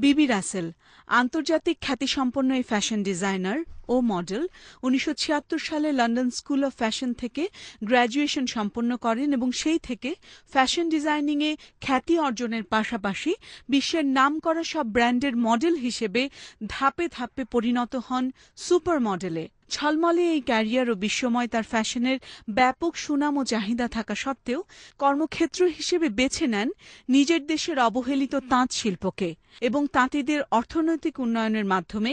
বিবি রাসেল আন্তর্জাতিক খ্যাতিসম্পন্ন এই ফ্যাশন ডিজাইনার ও মডেল ১৯৭৬ সালে লন্ডন স্কুল অব ফ্যাশন থেকে গ্র্যাজুয়েশন সম্পন্ন করেন এবং সেই থেকে ফ্যাশন ডিজাইনিংয়ে খ্যাতি অর্জনের পাশাপাশি বিশ্বের নামকরা সব ব্র্যান্ডের মডেল হিসেবে ধাপে ধাপে পরিণত হন সুপার মডেলে। ঝলমলে এই ক্যারিয়ার ও বিশ্বময় তার ফ্যাশনের ব্যাপক সুনাম ও চাহিদা থাকা সত্ত্বেও কর্মক্ষেত্র হিসেবে বেছে নেন নিজের দেশের অবহেলিত তাঁত শিল্পকে এবং তাঁতিদের অর্থনৈতিক উন্নয়নের মাধ্যমে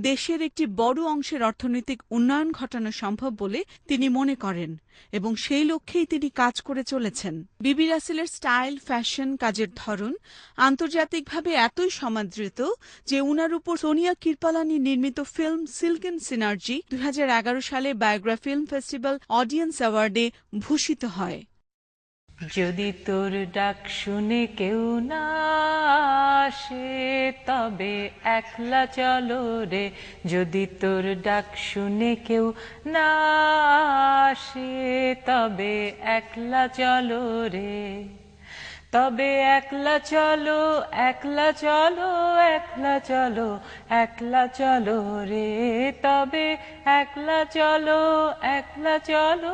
দেশের একটি বড় অংশের অর্থনৈতিক উন্নয়ন ঘটানো সম্ভব বলে তিনি মনে করেন এবং সেই লক্ষ্যেই তিনি কাজ করে চলেছেন। বিবি রাসেলের স্টাইল, ফ্যাশন, কাজের ধরন আন্তর্জাতিকভাবে এতই সমাদৃত যে উনার উপর সোনিয়া কিরপালানি নির্মিত ফিল্ম সিল্ক সিনার্জি ২০১১ সালে বায়োগ্রাফি ফিল্ম ফেস্টিভ্যাল অডিয়েন্স অ্যাওয়ার্ডে ভূষিত হয়। যদি তোর ডাক শুনে কেউ না আসে তবে একলা চলো রে, যদি তোর ডাক শুনে কেউ না আসে তবে একলা চলো রে, তবে একলা চলো, একলা চলো, একলা চলো, একলা চলো রে, তবে একলা চলো, একলা চলো,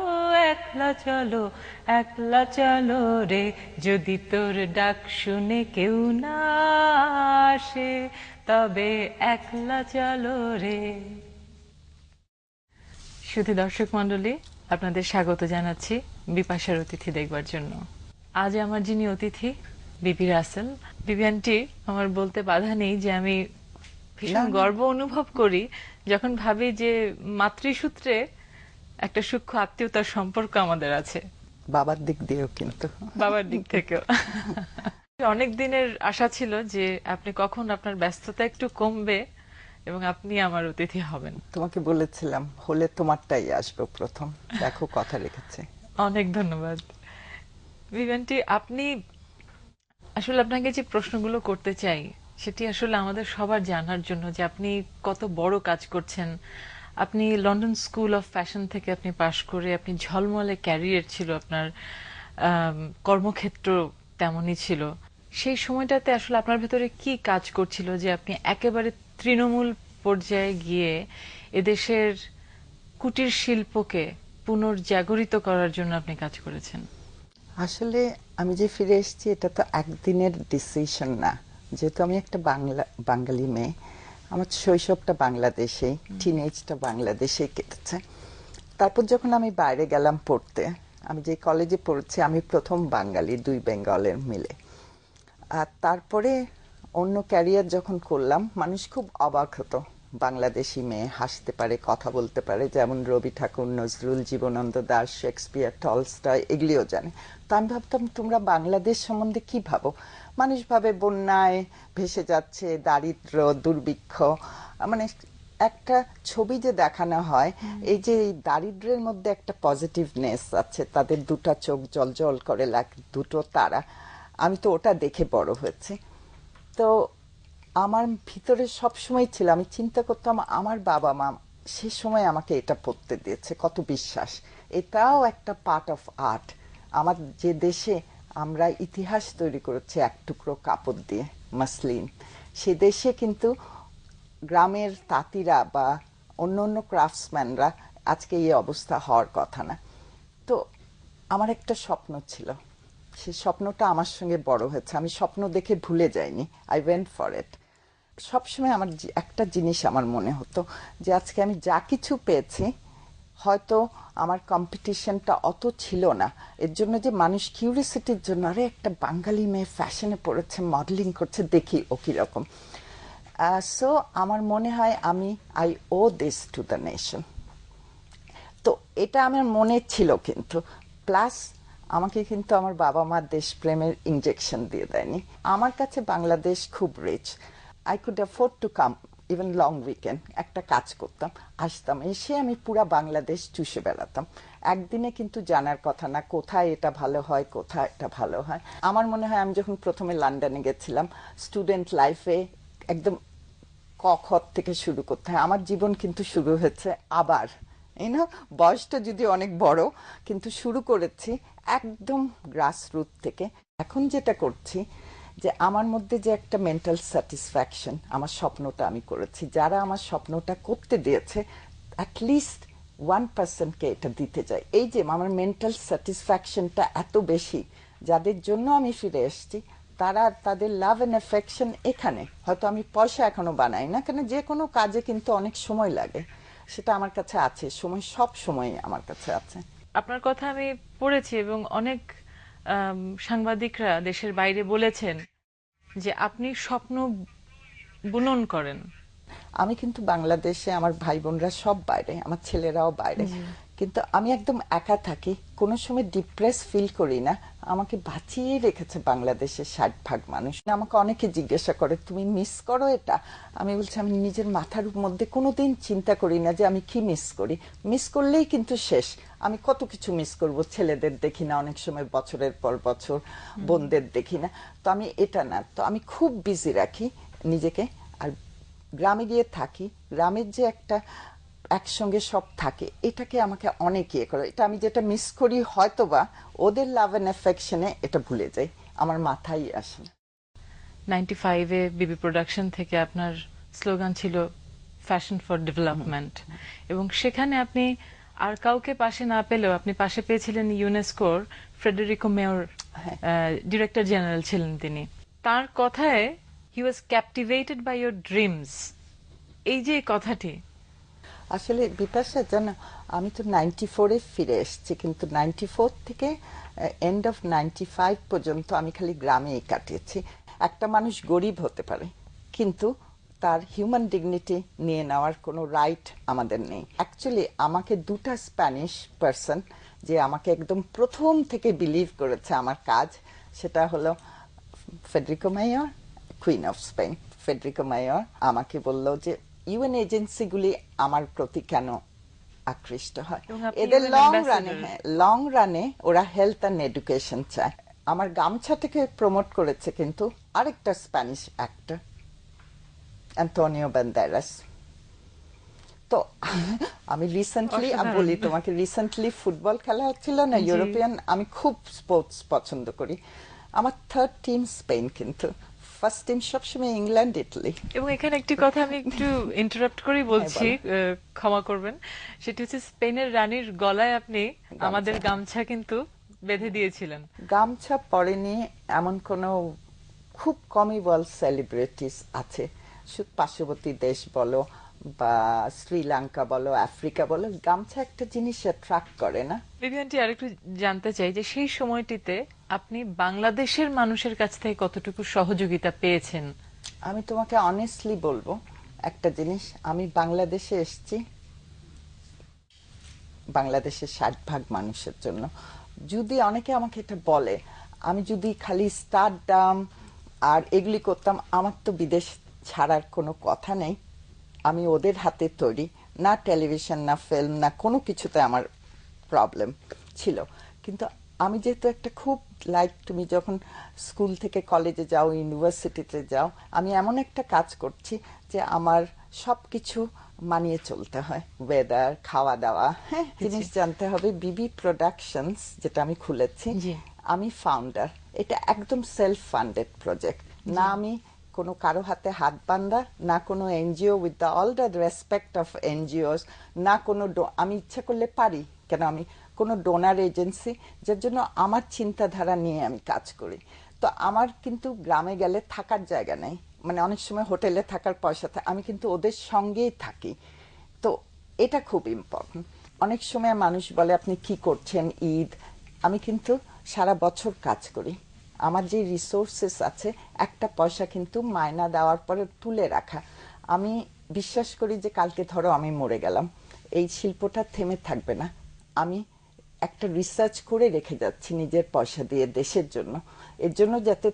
একলা চলো, একলা চলো রে, যদি তোর ডাক শুনে কেউ না আসে তবে একলা চলো রে। শুধু দর্শক মণ্ডলী, আপনাদের স্বাগত জানাচ্ছি বিপাশার অতিথি দেখবার জন্য। আজ আমার যিনি অতিথি বিবি রাসেল। বিবি আন্টি, আমার বলতে বাধা নেই যে আমি ভীষণ গর্ব অনুভব করি যখন ভাবি যে মাতৃসূত্রে একটা সূক্ষ্ম আত্মীয়তার সম্পর্ক আমাদের আছে, বাবার দিক দিয়েও, কিন্তু বাবার দিক থেকেও। অনেক দিনের আশা ছিল যে আপনি কখন আপনার ব্যস্ততা একটু কমবে এবং আপনি আমার অতিথি হবেন। তোমাকে বলেছিলাম হলে তোমারটাই আসবে প্রথম, দেখো কথা রেখেছে। অনেক ধন্যবাদ বিবি আন্টি। আপনি আসলে আপনাকে যে প্রশ্নগুলো করতে চাই সেটি আসলে আমাদের সবার জানার জন্য যে আপনি কত বড় কাজ করছেন। আপনি লন্ডন স্কুল অফ ফ্যাশন থেকে আপনি পাশ করে আপনি ঝলমলে ক্যারিয়ার ছিল, আপনার কর্মক্ষেত্র তেমনই ছিল। সেই সময়টাতে আসলে আপনার ভেতরে কি কাজ করছিল যে আপনি একেবারে তৃণমূল পর্যায়ে গিয়ে এদেশের কুটির শিল্পকে পুনর্জাগরিত করার জন্য আপনি কাজ করেছেন? আসলে আমি যে ফিরে এসেছি এটা তো একদিনের ডিসিশন না, যেহেতু আমি একটা বাঙালি মেয়ে, আমার শৈশবটা বাংলাদেশে, টিনেজটা বাংলাদেশেই কেটেছে। তারপর যখন আমি বাইরে গেলাম পড়তে, আমি যে কলেজে পড়েছি আমি প্রথম বাঙালি, দুই বেঙ্গলের মিলে। আর তারপরে অন্য ক্যারিয়ার যখন করলাম, মানুষ খুব অবাক হতো, বাংলাদেশি মেয়ে হাসতে পারে, কথা বলতে পারে, যেমন রবি ঠাকুর, নজরুল, জীবনানন্দ দাশ, শেক্সপিয়ার, টলস্টয় এগুলিও জানে। তো আমি ভাবতাম তোমরা বাংলাদেশ সম্বন্ধে কি ভাবো? মানুষ ভাবে বন্যায় ভেসে যাচ্ছে, দারিদ্র, দুর্ভিক্ষ, মানে একটা ছবি যে দেখানো হয়, এই যে দারিদ্রের মধ্যে একটা পজিটিভনেস আছে, তাদের দুটা চোখ জল জল করে দুটো তারা, আমি তো ওটা দেখে বড় হয়েছে। তো আমার ভিতরে সবসময় ছিল, আমি চিন্তা করতাম আমার বাবা মা সে সময় আমাকে এটা পড়তে দিয়েছে, কত বিশ্বাস। এটাও একটা পার্ট অফ আর্ট। আমার যে দেশে আমরা ইতিহাস তৈরি করেছি এক টুকরো কাপড় দিয়ে, মাসলিন, সে দেশে কিন্তু গ্রামের তাঁতিরা বা অন্য অন্য ক্রাফটসম্যানরা আজকে এই অবস্থা হওয়ার কথা না। তো আমার একটা স্বপ্ন ছিল, সেই স্বপ্নটা আমার সঙ্গে বড় হয়েছে। আমি স্বপ্ন দেখে ভুলে যাইনি, আই ওয়েন্ট ফর ইট। সবসময় আমার একটা জিনিস আমার মনে হতো যে আজকে আমি যা কিছু পেয়েছি, হয়তো আমার কম্পিটিশনটা অত ছিল না, এর জন্য যে মানুষ কিউরিসিটির জন্য, আরে একটা বাঙালি মেয়ে ফ্যাশনে পড়েছে, মডেলিং করছে, দেখি ও কীরকম। সো আমার মনে হয় I owe this to the nation. তো এটা আমার মনে ছিল, কিন্তু প্লাস আমাকে কিন্তু আমার বাবা মা দেশপ্রেমের ইনজেকশন দিয়ে দেয়নি। আমার কাছে বাংলাদেশ খুব rich. I could afford to come even long weekend, একটা কাজ করতাম, আসতাম, এসে আমি পুরা বাংলাদেশ চুষে বেড়াতাম। একদিনে কিন্তু জানার কথা না কোথায় এটা ভালো হয়, কোথায় এটা ভালো হয়। আমার মনে হয় আমি যখন প্রথমে লন্ডনে গেছিলাম, স্টুডেন্ট লাইফে একদম ক খ থেকে শুরু করতে হয়। আমার জীবন কিন্তু শুরু হয়েছে আবার, বয়সটা যদি অনেক বড়, কিন্তু শুরু করেছি একদম গ্রাসরুট থেকে। এখন যেটা করছি যে আমার মধ্যে যে একটা মেন্টাল স্যাটিসফ্যাকশন, আমার স্বপ্নটা আমি করেছি, যারা আমার স্বপ্নটা করতে দিয়েছে অ্যাটলিস্ট 1%কে এটা দিতে চাই। এই যে আমার মেন্টাল স্যাটিসফ্যাকশনটা এত বেশি, যাদের জন্য আমি ফিরে এসেছি তারা তাদের লাভ এন্ড অ্যাফেকশন এখানে। হয়তো আমি পয়সা এখনো বানাই না, কেন যে কোনো কাজে কিন্তু অনেক সময় লাগে, সেটা আমার কাছে আছে, সময় সব সময় আমার কাছে আছে। আপনার কথা আমি পড়েছি এবং অনেক সাংবাদিকরা দেশের বাইরে বলেছেন যে আপনি স্বপ্ন বুনন করেন। আমি কিন্তু বাংলাদেশে, আমার ভাই বোনরা সব বাইরে, আমার ছেলেরাও বাইরে, কিন্তু আমি একদম একা থাকি, কোনো সময় ডিপ্রেস ফিল করি না। আমাকে বাঁচিয়ে রেখেছে বাংলাদেশের 60% মানুষ। আমাকে অনেকে জিজ্ঞাসা করে তুমি মিস করো এটা? আমি বলছি আমি নিজের মাথার মধ্যে কোনোদিন চিন্তা করি না যে আমি কি মিস করি। মিস করলেই কিন্তু শেষ। আমি কত কিছু মিস করব, ছেলেদের দেখি না অনেক সময় বছরের পর বছর, বোনদের দেখি না, তো আমি এটা না, তো আমি খুব বিজি রাখি নিজেকে। আর গ্রামে গিয়ে থাকি, গ্রামের যে একটা একসঙ্গে সব থাকে, এটাকে আমাকে অনেক ইয়ে করে। এটা আমি যেটা মিস করি হয়তোবা ওদের লাভ এন্ড অ্যাফেকশনে এটা ভুলে যাই, আমার মাথায় আসে না। 95-এ বিবি প্রোডাকশন থেকে আপনার স্লোগান ছিল ফ্যাশন ফর ডেভেলপমেন্ট, এবং সেখানে আপনি আর কাউকে পাশে না পেলেও আপনি পাশে পেয়েছিলেন ইউনেস্কোর ফ্রেডেরিকো মেয়র, ডিরেক্টর জেনারেল ছিলেন তিনি। তার কথায় হি ওয়াজ ক্যাপটিভেটেড বাই ইয়োর ড্রিমস, এই যে কথাটি। আসলে বিপাশা জানো, আমি তো 94-এ ফিরে এসেছি, কিন্তু 94 থেকে এন্ড অফ 95 পর্যন্ত আমি খালি গ্রামেই কাটিয়েছি। একটা মানুষ গরিব হতে পারে, কিন্তু তার হিউম্যান ডিগনিটি নিয়ে নেওয়ার কোনো রাইট আমাদের নেই। অ্যাকচুয়ালি আমাকে দুটা স্প্যানিশ পার্সন যে আমাকে একদম প্রথম থেকে বিলিভ করেছে আমার কাজ, সেটা হলো Federico mayor, queen of Spain. Federico mayor আমাকে বলল যে ইউএন এজেন্সিগুলি আমার প্রতি কেন আকৃষ্ট হয়, এদের লং রানে ওরা হেলথ অ্যান্ড এডুকেশন চায়। আমার গামছাটাকে প্রমোট করেছে কিন্তু আরেকটা স্প্যানিশ অ্যাক্টর, অ্যান্তোনিও বান্দেরাস। তো আমি রিসেন্টলি বলি তোমাকে, রিসেন্টলি ফুটবল খেলা হচ্ছিল না, ইউরোপিয়ান, আমি খুব স্পোর্টস পছন্দ করি। আমার থার্ড টিম স্পেন, কিন্তু ফার্স্ট টিম সবসময় ইংল্যান্ড, ইটালি। এবং এখানে একটি কথা আমি একটু ইন্টারাপ্ট করেই বলছি, ক্ষমা করবেন, সেটি হচ্ছে স্পেনের রানীর গলায় আপনি আমাদের গামছা কিন্তু বেঁধে দিয়েছিলেন। গামছা পরেনি এমন কোনো খুব কমই ওয়ার্ল্ড সেলিব্রিটিস আছে, পার্শ্ববর্তী দেশ বলো বা শ্রীলঙ্কা বলো, আফ্রিকা বলো, গামছা একটা জিনিস অ্যাট্রাক্ট করে না। বিবিআন্টি, আরেকটু জানতে চাই যে সেই সময়টিতে আপনি বাংলাদেশের মানুষের কাছ থেকে কতটুকু সহযোগিতা পেয়েছেন? আমি তোমাকে অনেস্টলি বলবো একটা জিনিস, আমি বাংলাদেশে এসেছি বাংলাদেশের 60% মানুষের জন্য। যদি অনেকে আমাকে এটা বলে, আমি যদি খালি স্টারডাম আর এগুলি করতাম, আমার তো বিদেশ ছাড়ার কোনো কথা নেই। আমি ওদের হাতে তৈরি, না টেলিভিশন না ফিল্ম না কোনো কিছুতে আমার প্রবলেম ছিল। কিন্তু আমি যেহেতু একটা খুব লাইক, তুমি যখন স্কুল থেকে কলেজে যাও, ইউনিভার্সিটিতে যাও, আমি এমন একটা কাজ করছি যে আমার সবকিছু মানিয়ে চলতে হয়, ওয়েদার, খাওয়া দাওয়া, হ্যাঁ, জিনিস জানতে হবে। বিবি প্রোডাকশনস যেটা আমি খুলেছি, আমি ফাউন্ডার, এটা একদম সেলফ ফান্ডেড প্রজেক্ট না, আমি কোনো কারো হাতে হাত বান্ধা, না কোনো NGO, with the all the respect of NGOs, না কোনো আমি ইচ্ছা করলে পারি, কেন আমি কোনো ডোনার এজেন্সি, যার জন্য আমার চিন্তাধারা নিয়ে আমি কাজ করি। তো আমার কিন্তু গ্রামে গেলে থাকার জায়গা নেই, মানে অনেক সময় হোটেলে থাকার পয়সা থাকে, আমি কিন্তু ওদের সঙ্গেই থাকি। তো এটা খুব ইম্পর্টেন্ট। অনেক সময় মানুষ বলে আপনি কি করছেন ঈদ, আমি কিন্তু সারা বছর কাজ করি। আমার যে রিসোর্সেস আছে, একটা পয়সা কিন্তু মায়না দেওয়ার পরে তুলে রাখা। আমি বিশ্বাস করি যে কালকে ধরো আমি মরে গেলাম, এই শিল্পটা থেমে থাকবে না। আমি একটা রিসার্চ করে রেখে যাচ্ছি নিজের পয়সা দিয়ে দেশের জন্য, এর জন্য যাতে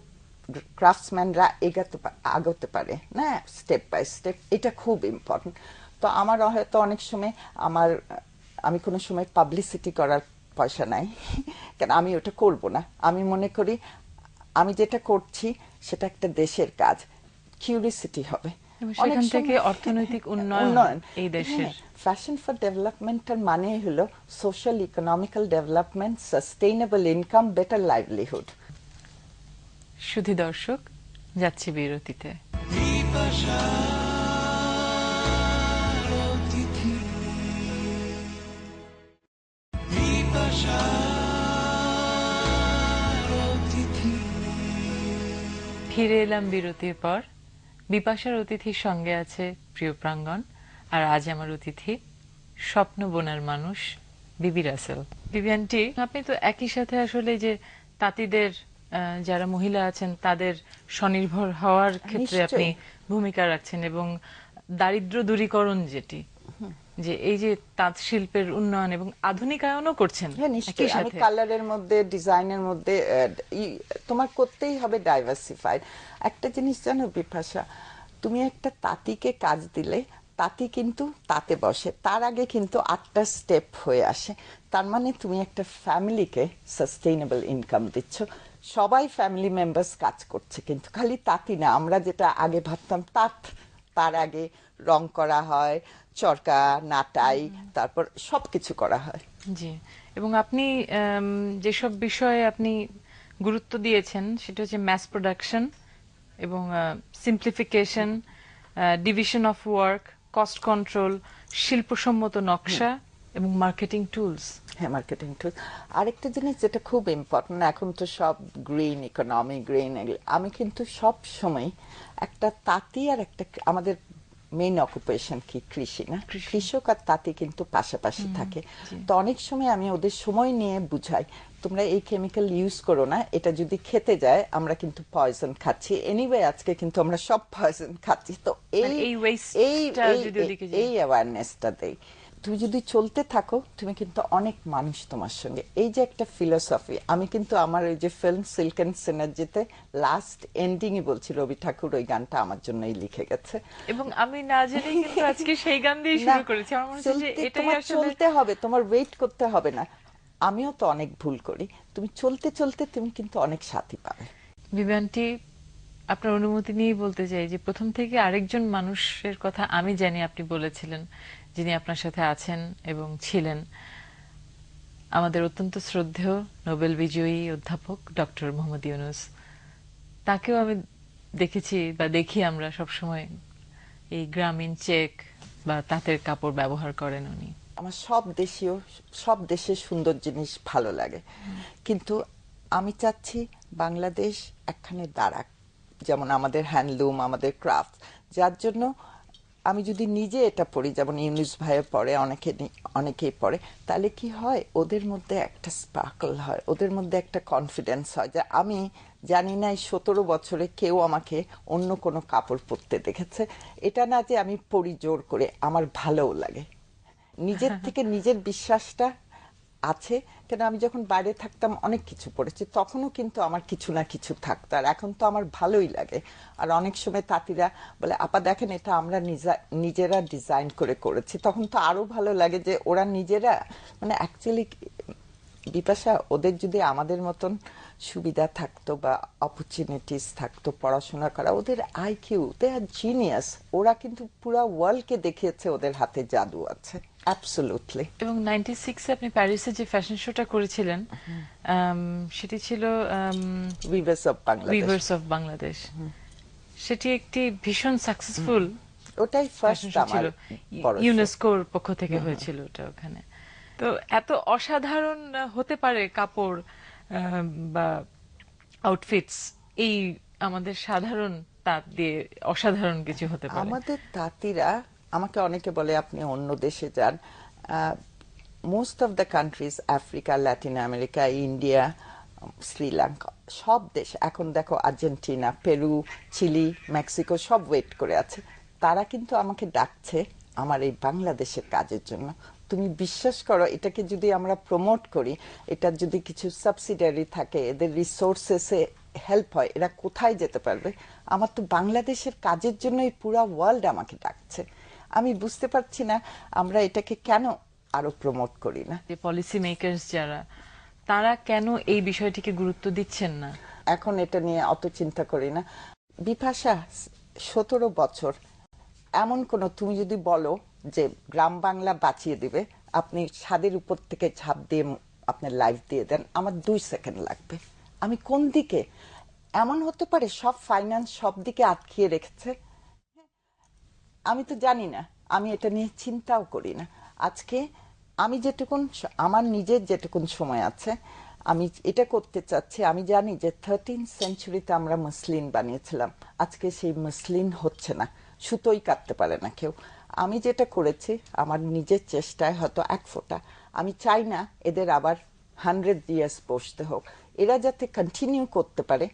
ক্রাফটসম্যানরা আগাতে পারে না, স্টেপ বাই স্টেপ। এটা খুব ইম্পর্টেন্ট। তো আমার হয়তো অনেক সময় আমি কোনো সময় পাবলিসিটি করার পয়সা নাই, কেন আমি ওটা করব না। আমি মনে করি আমি যেটা করছি সেটা একটা দেশের কাজ, কিউরিসিটি হবে, সেখান থেকে অর্থনৈতিক উন্নয়ন এই দেশের। ফ্যাশন ফর ডেভেলপমেন্টের মানে হলো social economical development, sustainable income, better livelihood. শুধু দর্শক, যাচ্ছি বিরতিতে। ফিরে এলাম বিরতির পর। বিপাশার অতিথির সঙ্গে আছে প্রিয় প্রাঙ্গণ, আর আজ আমার অতিথি স্বপ্ন বোনার মানুষ বিবি রাসেল। বিবি আন্টি, আপনি তো একই সাথে আসলে যে তাঁতিদের যারা মহিলা আছেন তাদের স্বনির্ভর হওয়ার ক্ষেত্রে নিশ্চয়ই। আপনি ভূমিকা রাখছেন, এবং দারিদ্র্য দূরীকরণ যেটি, যে এই যে তাঁত শিল্পের উন্নয়ন এবং আধুনিকায়নও করছেন হ্যাঁ, একই নিশ্চয়ই। আমি সাথে। কালারের মধ্যে, ডিজাইনের মধ্যে তোমার করতেই হবে ডাইভার্সিফাইড। একটা জিনিস জানো বিপাশা, তুমি একটা তাঁতিকে কাজ দিলে তাঁতি কিন্তু তাতে বসে, তার আগে কিন্তু 8টা স্টেপ হয়ে আসে। তার মানে তুমি একটা ফ্যামিলিকে সাস্টেইনেবল ইনকাম দিচ্ছ। সবাই ফ্যামিলি মেম্বার্স কাজ করছে, কিন্তু খালি তাঁতি না। আমরা যেটা আগে ভাবতাম তাঁত, তার আগে রং করা হয়, চরকা, নাটাই, তারপর সবকিছু করা হয়। জি, এবং আপনি যেসব বিষয়ে আপনি গুরুত্ব দিয়েছেন সেটা হচ্ছে ম্যাস প্রোডাকশন এবং simplification, division of work, cost control, শিল্পসম্মত নকশা এবং মার্কেটিং টুলস। হ্যাঁ, মার্কেটিং টুল। আরেকটা জিনিস যেটা খুব ইম্পর্টেন্ট, এখন তো সব গ্রিন ইকোনমি, গ্রিন, আমি কিন্তু সব সময় একটা তাঁতি আর একটা, আমাদের মেইন অকুপেশন কি কৃষি না, কৃষক আর তাঁতি কিন্তু পাশাপাশি থাকে। তো অনেক সময় আমি ওদের সময় নিয়ে বুঝাই, তোমরা এই কেমিক্যাল ইউজ করো না, এটা যদি খেতে যায় আমরা কিন্তু পয়জন খাচ্ছি। এনিওয়ে আজকে কিন্তু আমরা সব পয়জন খাচ্ছি। তো এই ওয়েস্টটা যদি ওদিকে যায়। এই অ্যাওয়ারনেসটা দেই। তুমি যদি চলতে থাকো, তুমি কিন্তু অনেক মানুষ তোমার সঙ্গে, এই যে একটা ফিলোসফি। আমি কিন্তু আমার ওই যে ফিল্ম সিল্ক অ্যান্ড সিনার্জিতে লাস্ট এন্ডিংই বলছি রবি ঠাকুর ওই গানটা আমার জন্যই লিখে গেছে। এবং আমি না জেনেই কিন্তু আজকে সেই গান দিয়ে শুরু না, করেছি। আমার মনে হচ্ছে যে এটাই তোমার আসলে চলতে হবে, তোমার ওয়েট করতে হবে না। আমিও তো অনেক ভুল করি, তুমি চলতে চলতে তুমি কিন্তু অনেক সাথী পাবে। বিভানটি, আপনার অনুমতি নিয়েই বলতে চাই যে প্রথম থেকে আরেকজন মানুষের কথা আমি জানি আপনি বলেছিলেন, যিনি আপনার সাথে আছেন এবং ছিলেন, আমাদের অত্যন্ত শ্রদ্ধেয় নোবেল বিজয়ী অধ্যাপক ডক্টর মোহাম্মদ ইউনূস। তাকেও আমি দেখেছি বা দেখি আমরা সবসময় এই গ্রামীণ চেক বা তাঁতের কাপড় ব্যবহার করেন উনি। আমার সব দেশের সুন্দর জিনিস ভালো লাগে, কিন্তু আমি চাচ্ছি বাংলাদেশ একখানে দাঁড়াক, যেমন আমাদের হ্যান্ডলুম, আমাদের ক্রাফট, যার জন্য আমি যদি নিজে এটা পড়ি, যেমন ইউনূস ভাইও পড়ে, অনেকেই পড়ে, তাহলে কি হয়, ওদের মধ্যে একটা স্পার্কল হয়, ওদের মধ্যে একটা কনফিডেন্স হয় যে আমি জানি না এই 17 বছরে কেউ আমাকে অন্য কোনো কাপড় পরতে দেখেছে। এটা না যে আমি পরি জোর করে, আমার ভালোও লাগে, নিজের থেকে নিজের বিশ্বাসটা আছে। কেন আমি যখন বাইরে থাকতাম অনেক কিছু পড়েছি, তখনও কিন্তু আমার কিছু না কিছু থাকতো, আর এখন তো আমার ভালোই লাগে। আর অনেক সময় তাঁতিরা বলে, আপা দেখেন এটা আমরা নিজেরা ডিজাইন করে করেছি, তখন তো আরো ভালো লাগে যে ওরা নিজেরা, মানে অ্যাকচুয়ালি বিপাশা, ওদের যদি আমাদের মতন সুবিধা থাকতো বা অপরচুনিটিস থাকতো পড়াশোনা করা, ওদের আইকিউ, দে আর জিনিয়াস। ওরা কিন্তু পুরো ওয়ার্ল্ডকে দেখিয়েছে ওদের হাতে জাদু আছে, অ্যাবসলিউটলি। এবং 96 আপনি প্যারিসে যে ফ্যাশন শোটা করেছিলেন, সেটি ছিল weavers of Bangladesh. Weavers of Bangladesh. সেটি একটি ভীষণ সাকসেসফুল ওটাই ফার্স্ট ফ্যাশন শো আমার ছিল, বড় show। ইউনেস্কোর পক্ষ থেকে হয়েছিল ওটা ওখানে। তো এত অসাধারণ হতে পারে কাপড় বা আউটফিটস, এই আমাদের সাধারণ তাঁত দিয়ে অসাধারণ কিছু হতে পারে। আমাদের তাঁতিরা, আমাকে অনেকে বলে আপনি অন্য দেশে যান, most of the countries, Africa, Latin America, India, Sri Lanka, সব দেশ, এখন দেখো আর্জেন্টিনা, পেরু, চিলি, মেক্সিকো সব ওয়েট করে আছে। তারা কিন্তু আমাকে ডাকছে আমার এই বাংলাদেশের কাজের জন্য। তুমি বিশ্বাস করো, এটাকে যদি আমরা প্রমোট করি, এটার যদি কিছু সাবসিডিয়ারি থাকে, এদের রিসোর্সেসে হেল্প হয়, এরা কোথায় যেতে পারবে? আমার তো বাংলাদেশের কাজের জন্য এই পুরো ওয়ার্ল্ড আমাকে ডাকছে। আমি বুঝতে পারছি না আমরা এটাকে কেন আরো প্রমোট করি না। যে পলিসি মেকারস যারা, তারা কেন এই বিষয়টিকে গুরুত্ব দিচ্ছেন না? এখন এটা নিয়ে অত চিন্তা করি না বিপাশা। 17 বছর এমন কোন, তুমি যদি বলো যে গ্রাম বাংলা বাঁচিয়ে দিবে, আপনি ছাদের উপর থেকে ঝাঁপ দিয়ে আপনার লাইফ দিয়ে দেন, আমার 2 সেকেন্ড লাগবে। আমি কোন দিকে, এমন হতে পারে সব ফাইন্যান্স সব দিকে আটকিয়ে রেখেছে। আমি তো জানি না, আমি এটা নিয়ে চিন্তাও করি না। আজকে আমি যেটুকুন আমার নিজের যেটুকুন সময় আছে আমি এটা করতে চাচ্ছি। আমি জানি যে 13th সেঞ্চুরিতে আমরা মসলিন বানিয়েছিলাম, আজকে সেই মসলিন হচ্ছে না, সুতোই কাটতে পারে না কেউ। আমি যেটা করেছি আমার নিজের চেষ্টায় হয়তো এক ফোঁটা, আমি চাই না এদের আবার 100 ইয়ার্স বসতে হোক। এরা যাতে কন্টিনিউ করতে পারে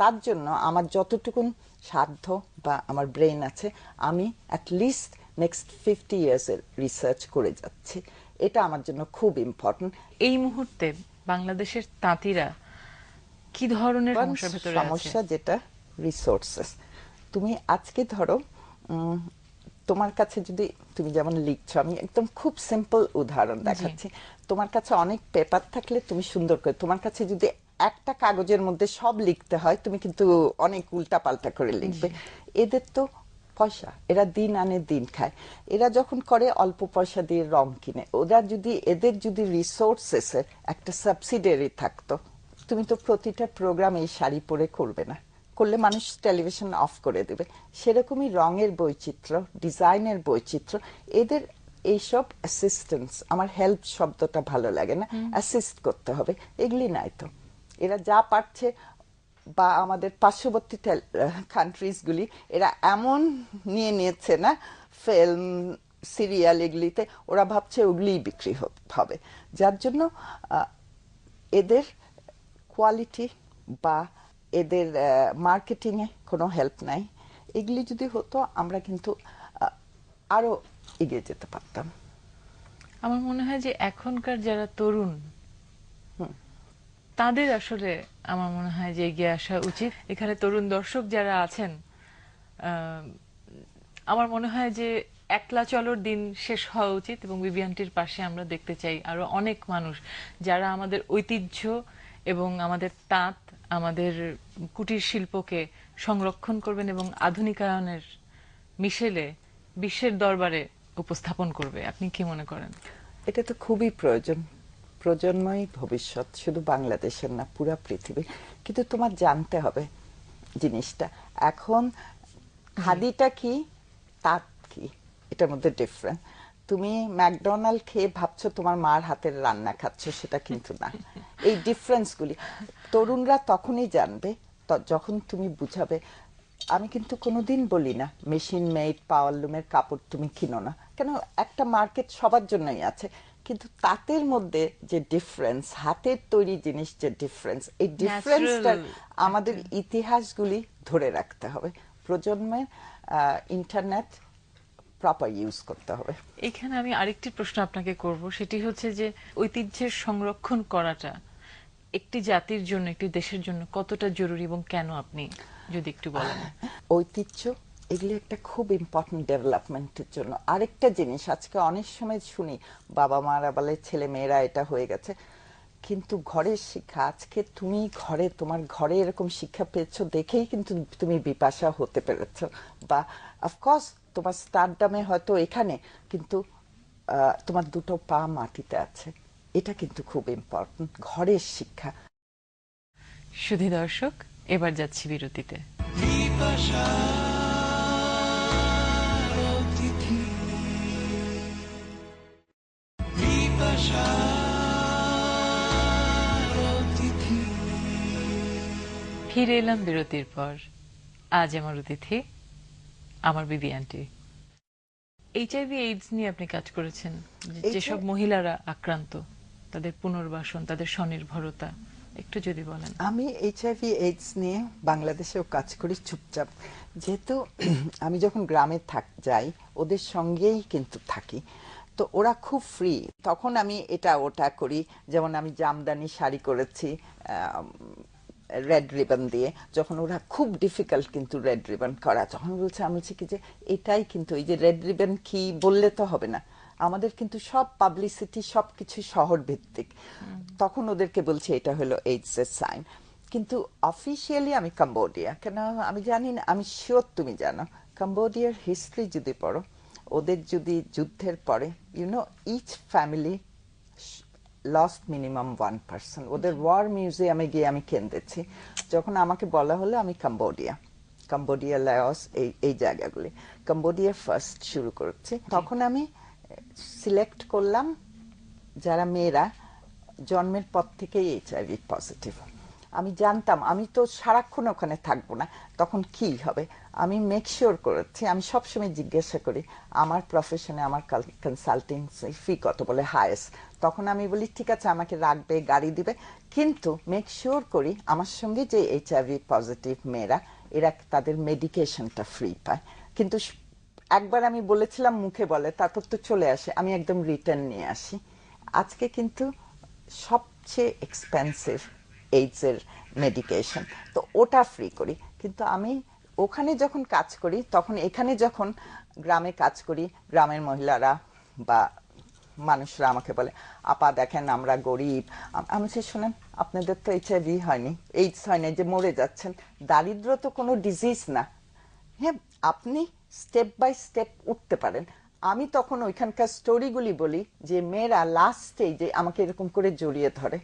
তার জন্য আমার যতটুকুন সাধ্য বা আমার ব্রেন আছে আমি অ্যাটলিস্ট নেক্সট 50 ইয়ার্সের রিসার্চ করে যাচ্ছি। এটা আমার জন্য খুব ইম্পর্টেন্ট। এই মুহূর্তে বাংলাদেশের তাঁতিরা কি ধরনের সমস্যার ভেতরে আছে? সমস্যা যেটা রিসোর্সেস। তুমি আজকে ধরো তোমার কাছে যদি তুমি যেমন লিখছো, আমি একদম খুব সিম্পল উদাহরণ দেখাচ্ছি। তোমার কাছে অনেক পেপার থাকলে তুমি সুন্দর করে, তোমার কাছে যদি একটা কাগজের মধ্যে সব লিখতে হয় তুমি কিন্তু অনেক উল্টা পাল্টা করে লিখবে। এদের তো পয়সা, এরা দিন আনে দিন খায়। এরা যখন করে অল্প পয়সা দিয়ে রং কিনে। ওরা যদি এদের যদি রিসোর্সেসের একটা সাবসিডিয়ারি থাকতো, তুমি তো প্রতিটা প্রোগ্রাম এই শাড়ি পরে করবে না, করলে মানুষ টেলিভিশন অফ করে দেবে। সেরকমই রঙের বৈচিত্র্য, ডিজাইনের বৈচিত্র্য, এদের এইসব অ্যাসিস্ট্যান্স, আমার হেল্প শব্দটা ভালো লাগে না, অ্যাসিস্ট করতে হবে, এগুলি নাই তো। এরা যা পারছে, বা আমাদের পার্শ্ববর্তী কান্ট্রিজগুলি এরা এমন নিয়ে নিয়েছে না ফিল্ম সিরিয়াল এগুলিতে, ওরা ভাবছে ওগুলিই বিক্রি হবে, যার জন্য এদের কোয়ালিটি বা এদের মার্কেটিং এ কোনো হেল্প নাই। এগুলি যদি হতো আমরা কিন্তু আরো এগিয়ে যেতে পারতাম। আমার মনে হয় যে এখনকার যারা তরুণ তাদের আসলে আমার মনে হয় যে এগিয়ে আসা উচিত। এখানে তরুণ দর্শক যারা আছেন, আমার মনে হয় যে একলা চলোর দিন শেষ হওয়া উচিত এবং বিবিআন্টির পাশে আমরা দেখতে চাই আরো অনেক মানুষ যারা আমাদের ঐতিহ্য এবং আমাদের তাঁত, আমাদের কুটির শিল্পকে সংরক্ষণ করবেন এবং আধুনিকায়নের মিশেলে বিশ্বের দরবারে উপস্থাপন করবে। আপনি কি মনে করেন? এটা তো খুবই প্রয়োজন। প্রজন্মই ভবিষ্যৎ, শুধু বাংলাদেশের না, পুরা পৃথিবী। কিন্তু তোমার জানতে হবে জিনিসটা এখন খাদিটা কি তাঁত কি, এটার মধ্যে ডিফারেন্স। তুমি ম্যাকডোনাল্ড খেয়ে ভাবছো তোমার মার হাতের রান্না খাচ্ছ, সেটা কিন্তু না। এই ডিফারেন্সগুলি তরুণরা তখনই জানবে যখন তুমি বুঝাবে। আমি কিন্তু কোনোদিন বলি না মেশিন মেড পাওয়ারলুমের কাপড় তুমি কিনো না, কেন একটা মার্কেট সবার জন্যই আছে। কিন্তু তাঁতের মধ্যে যে ডিফারেন্স, হাতের তৈরি জিনিস যে ডিফারেন্স, এই ডিফারেন্সটা আমাদের ইতিহাসগুলি ধরে রাখতে হবে। প্রজন্মের ইন্টারনেট প্রপার ইউজ করতে হবে। এখানে আমি আরেকটি প্রশ্ন আপনাকে করব, সেটি হচ্ছে যে ঐতিহ্যের সংরক্ষণ করাটা একটি জাতির জন্য, একটি দেশের জন্য কতটা জরুরি এবং কেন, আপনি যদি একটু বলেন। ঐতিহ্য এগুলি একটা খুব ইম্পর্টেন্ট ডেভেলপমেন্টের জন্য। আরেকটা জিনিস আজকে অনেক সময় শুনি বাবা মারা বলে ছেলে মেয়েরা এটা হয়ে গেছে, কিন্তু ঘরের শিক্ষা, আজকে তুমি ঘরে তোমার ঘরে এরকম শিক্ষা পেয়েছো দেখেই কিন্তু তুমি বিপাশা হতে পেরেছো, বা অফকোর্স তোমার স্টারডামে হয়তো এখানে, কিন্তু তোমার দুটো পা মাটিতে আছে। এটা কিন্তু খুব ইম্পর্টেন্ট, ঘরের শিক্ষা। সুধী দর্শক, এবার যাচ্ছি বিরতিতে। ফিরে এলাম বিরতির পর। আজ আমার অতিথি আমার বিবি আন্টি। এইচআইভি এইডস নিয়ে আপনি কাজ করেছেন, যেসব মহিলারা আক্রান্ত তাদের পুনর্বাসন, তাদের স্বনির্ভরতা, একটু যদি বলেন। আমি এইচআইভি এইডস নিয়ে বাংলাদেশেও কাজ করি চুপচাপ, যেহেতু আমি যখন গ্রামে যাই ওদের সঙ্গেই কিন্তু থাকি, তো ওরা খুব ফ্রি, তখন আমি এটা ওটা করি। যেমন আমি জামদানি শাড়ি করেছি রেড রিবন দিয়ে, যখন ওরা খুব ডিফিকাল্ট কিন্তু রেড রিবন করা, যখন বলছে আমি বলছি কি যে এটাই কিন্তু, এই যে রেড রিবন কি বললে তো হবে না, আমাদের কিন্তু সব পাবলিসিটি সবকিছু শহর ভিত্তিক, তখন ওদেরকে বলছে এটা হলো এইডস এর সাইন। কিন্তু অফিসিয়ালি আমি কম্বোডিয়া, কেন আমি জানি না, আমি শিওর তুমি জানো কম্বোডিয়ার হিস্ট্রি যদি পড়ো, ওদের যদি যুদ্ধের পরে you know each family lost minimum 1 person. ওদের ওয়ার মিউজিয়ামে গিয়ে আমি কেন্দেছি, যখন আমাকে বলা হলো আমি কম্বোডিয়া লাওস এই জায়গাগুলি কম্বোডিয়া ফার্স্ট শুরু করছি, তখন আমি সিলেক্ট করলাম যারা মেয়েরা জন্মের পর থেকেই এইচআইভি পজিটিভ। আমি জানতাম আমি তো সারাক্ষণ ওখানে থাকবো না, তখন কি হবে। আমি মেক শিওর করেছি, আমি সবসময় জিজ্ঞাসা করি আমার প্রফেশনে আমার কনসাল্টিং ফি কত, বলে হায়েস্ট। তখন আমি বলি ঠিক আছে আমাকে রাখবে, গাড়ি দিবে, কিন্তু মেক শিওর করি আমার সঙ্গে যে এইচআইভি পজিটিভ মেয়েরা এরা তাদের মেডিকেশনটা ফ্রি পায়। কিন্তু একবার আমি বলেছিলাম মুখে বলে, তারপর তো চলে আসে, আমি একদম রিটার্ন নিয়ে আসি। আজকে কিন্তু সবচেয়ে এক্সপেন্সিভ এইডস এর মেডিকেশন, তো ওটা ফ্রি করি। কিন্তু আমি ওখানে যখন কাজ করি, তখন এখানে যখন গ্রামে কাজ করি, গ্রামের মহিলারা বা মানুষরা আমাকে বলে আপা দেখেন আমরা গরিব। আমি সে শোনেন আপনাদের তো এইচআইভি হয়নি, এইডস হয়নি যে মরে যাচ্ছেন, দারিদ্র তো কোনো ডিজিজ না। হ্যাঁ, আপনি স্টেপ বাই স্টেপ উঠতে পারেন। আমি তখন ওইখানকার স্টোরিগুলি বলি যে মেয়েরা লাস্ট স্টেজে আমাকে এরকম করে জড়িয়ে ধরে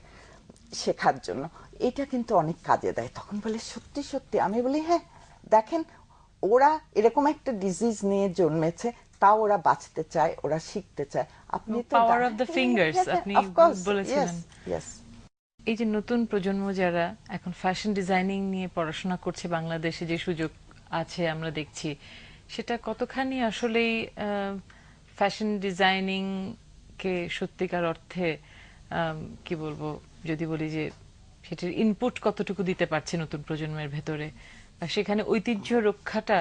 শেখার জন্য, এটা কিন্তু অনেক কাজে দেয়। তখন বলে সত্যি সত্যি, আমি বলি হ্যাঁ দেখেন ওরা এরকম একটা ডিজিজ নিয়ে জন্মেছে, তাও ওরা বাঁচতে চায়, ওরা শিখতে চায়। আপনি তো পাওয়ার অফ দ্য ফিঙ্গার্স আপনি বলেছিলেন। এই যে নতুন প্রজন্ম যারা এখন ফ্যাশন ডিজাইনিং নিয়ে পড়াশোনা করছে বাংলাদেশে, যে সুযোগ আছে আমরা দেখছি, সেটা কতখানি আসলেই ফ্যাশন ডিজাইনিং কে সত্যিকার অর্থে কি বলবো, যদি বলি যে সেটার ইনপুট কতটুকু দিতে পারছে নতুন প্রজন্মের ভেতরে, বা সেখানে ঐতিহ্য রক্ষাটা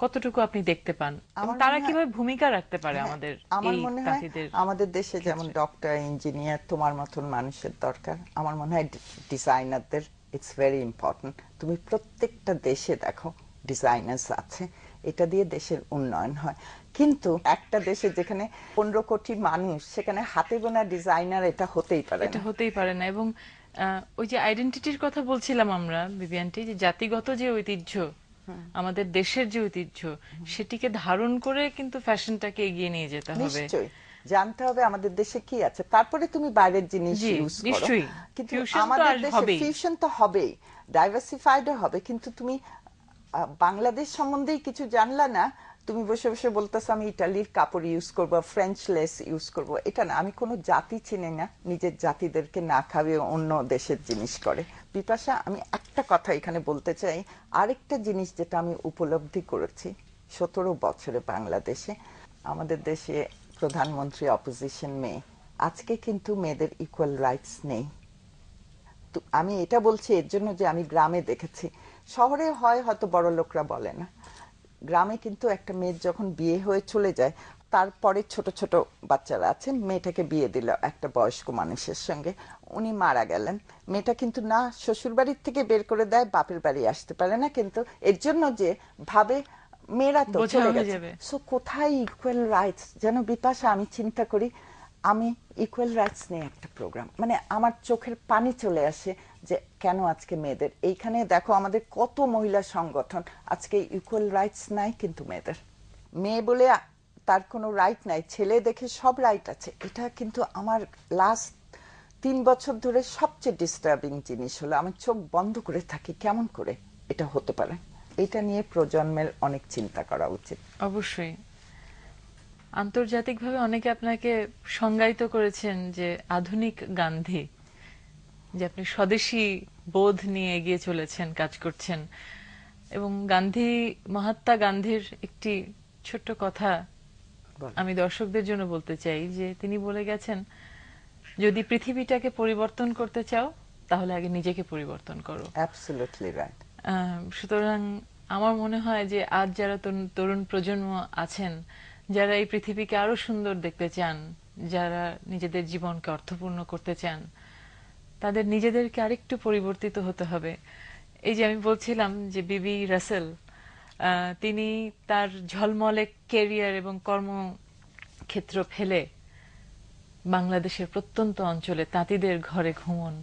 কতটুকু আপনি দেখতে পান, এবং তারা কিভাবে ভূমিকা রাখতে পারে আমাদের আমার এই মনে হয় তাঁতিদের আমাদের দেশে যেমন ডক্টর, ইঞ্জিনিয়ার, তোমার মতন মানুষের দরকার, আমার মনে হয় ডিজাইনারদের ইটস ভেরি ইম্পর্টেন্ট। তুমি প্রত্যেকটা দেশে দেখো ডিজাইনার্স আছে, এটা দিয়ে দেশের উন্নয়ন হয়। কিন্তু একটা দেশে যেখানে 15 কোটি মানুষ, সেখানে হাতে গোনা ডিজাইনার এটা হতেই পারে এটা না। হতেই পারে না। এবং ওই যে আইডেন্টিটির কথা বলছিলাম আমরা বিবিয়ানটি, যে জাতিগত যে ঐতিহ্য, আমাদের দেশের যে ঐতিহ্য, সেটিকে ধারণ করে কিন্তু ফ্যাশনটাকে এগিয়ে নিয়ে যেতে হবে। নিশ্চয়ই জানতে হবে আমাদের দেশে কি আছে, তারপরে তুমি বাইরের জিনিস জি, ইউজ করো। নিশ্চয়ই। কিন্তু ফিউশন তো আমাদের আর দেশে হবেই। ফিউশন তো হবেই, ডাইভার্সিফাইডও হবে। কিন্তু তুমি বাংলাদেশ সম্বন্ধেই কিছু জানলা না, তুমি বসে বসে বলতেছো আমি ইটালির কাপড় ইউজ করব, ফ্রেঞ্চ লেস ইউজ করব। এটা না, আমি কোনো জাতি চিনি না নিজের জাতিদেরকে না খাওয়িয়ে অন্য দেশের জিনিস করে। বিপাশা, আমি একটা কথা এখানে বলতে চাই, আরেকটা জিনিস যেটা আমি উপলব্ধি করেছি 17 বছরে বাংলাদেশে, আমাদের দেশে প্রধানমন্ত্রী অপোজিশন মেয়ে, আজকে কিন্তু মেয়েদের ইকুয়াল রাইটস নেই। তো আমি এটা বলছি এর জন্য যে আমি গ্রামে দেখেছি, শহরে হয় হয়তো বড় লোকরা বলে না, গ্রামে কিন্তু একটা মেয়ের যখন বিয়ে হয়ে চলে যায়, তারপরে ছোট ছোট বাচ্চারা আছে, মেয়েটাকে বিয়ে দিল একটা বয়স্ক মানুষের সঙ্গে, উনি মারা গেলেন, মেয়েটা কিন্তু না শ্বশুর বাড়ির থেকে বের করে দেয়, বাপের বাড়ি আসতে পারে না, কিন্তু এর জন্য যে ভাবে মেয়েরা তো বোঝা চলে হয়ে গেছে। যাবে। সো কোথায় ইকুয়াল রাইটস? যেন বিপাশা আমি চিন্তা করি, আমি ইকুয়াল রাইটস নিয়ে একটা প্রোগ্রাম, মানে আমার চোখের পানি চলে আসে যে কেন আজকে মেয়েদের এইখানে দেখো আমাদের কত মহিলা সংগঠন, আজকে ইকুয়াল রাইটস নাই। কিন্তু মেয়েদের মেয়ে বলে তার কোনো রাইট নাই, ছেলে দেখে সব রাইট আছে। এটা কিন্তু আমার লাস্ট 3 বছর ধরে সবচেয়ে ডিস্টার্বিং জিনিস হলো, আমি চোখ বন্ধ করে থাকি কেমন করে এটা হতে পারে। এটা নিয়ে প্রজন্মের অনেক চিন্তা করা উচিত। অবশ্যই। আন্তর্জাতিকভাবে অনেকে আপনাকে সংজ্ঞায়িত করেছেন যে আধুনিক গান্ধী, যে আপনি স্বদেশী বোধ নিয়ে এগিয়ে চলেছেন, কাজ করছেন। এবং গান্ধী, মহাত্মা গান্ধীর একটি ছোট্ট কথা আমি দর্শকদের জন্য বলতে চাই, যে তিনি বলে গেছেন, যদি পৃথিবীটাকে পরিবর্তন করতে চাও তাহলে আগে নিজেকে পরিবর্তন করো। Absolutely right. সুতরাং আমার মনে হয় যে আজ যারা তরুণ প্রজন্ম আছেন, যারা এই পৃথিবীকে আরো সুন্দর দেখতে চান, যারা নিজেদের জীবনকে অর্থপূর্ণ করতে চান, তাদের নিজেদেরকে আরেকটু পরিবর্তিত হতে হবে। এই যে আমি বলছিলাম যে বিবি রাসেল, তিনি তার ঝলমলে ক্যারিয়ার এবং কর্মক্ষেত্র ফেলে বাংলাদেশের প্রত্যন্ত অঞ্চলে তাঁতিদের ঘরে ঘুমন,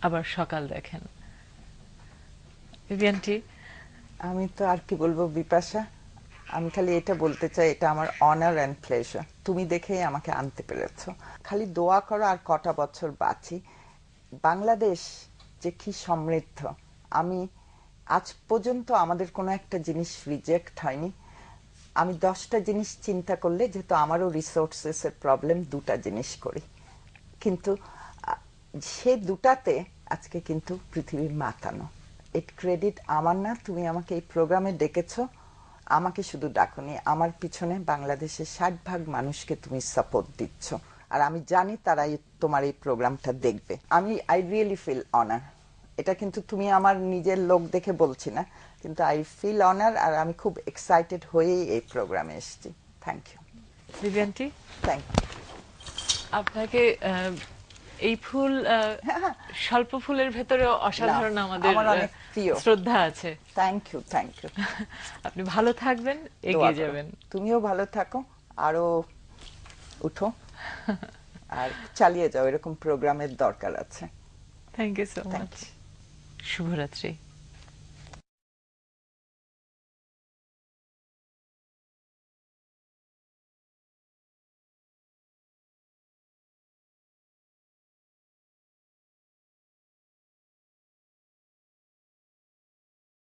আবার সকাল দেখেন। বিবিয়ানটি, আমি তো আর কি বলবো বিপাশা, আমি খালি এটা বলতে চাই, এটা আমার অনার অ্যান্ড প্লেজার, তুমি দেখেই আমাকে আনতে পেরেছো। খালি দোয়া করো আর কটা বছর বাঁচি। বাংলাদেশ যে কি সমৃদ্ধ, আমি আজ পর্যন্ত আমাদের কোনো একটা জিনিস রিজেক্ট হয়নি। আমি 10টা জিনিস চিন্তা করলে, যেহেতু আমারও রিসোর্সেস এর প্রবলেম, 2টা জিনিস করি, কিন্তু সে 2টাতে আজকে কিন্তু পৃথিবীর মাতানো। এর ক্রেডিট আমার না, তুমি আমাকে এই প্রোগ্রামে ডেকেছো, আমাকে শুধু ডাকনি, আমার পিছনে বাংলাদেশের 60% মানুষকে তুমি সাপোর্ট দিচ্ছ, আর আমি জানি তারা তোমার এই প্রোগ্রামটা দেখবে। I really feel honour. এটা কিন্তু তুমি আমার নিজের লোক দেখে বলছি না, কিন্তু আই ফিল অনার, আর আমি খুব এক্সাইটেড হয়েই এই প্রোগ্রামে এসেছি। Thank you Dibyanti, thank you. আপনাকে এই ফুল স্বল্প ফুলের ভেতরে অসাধারণ আমাদের আমার অনেক প্রিয়। শ্রদ্ধা আছে। Thank you. আপনি ভালো থাকবেন, এগিয়ে যাবেন। তুমিও ভালো থাকো, আরো উঠো আর চালিয়ে যাও, এরকম প্রোগ্রামের দরকার আছে। Thank you so Thank much. শুভরাত্রি।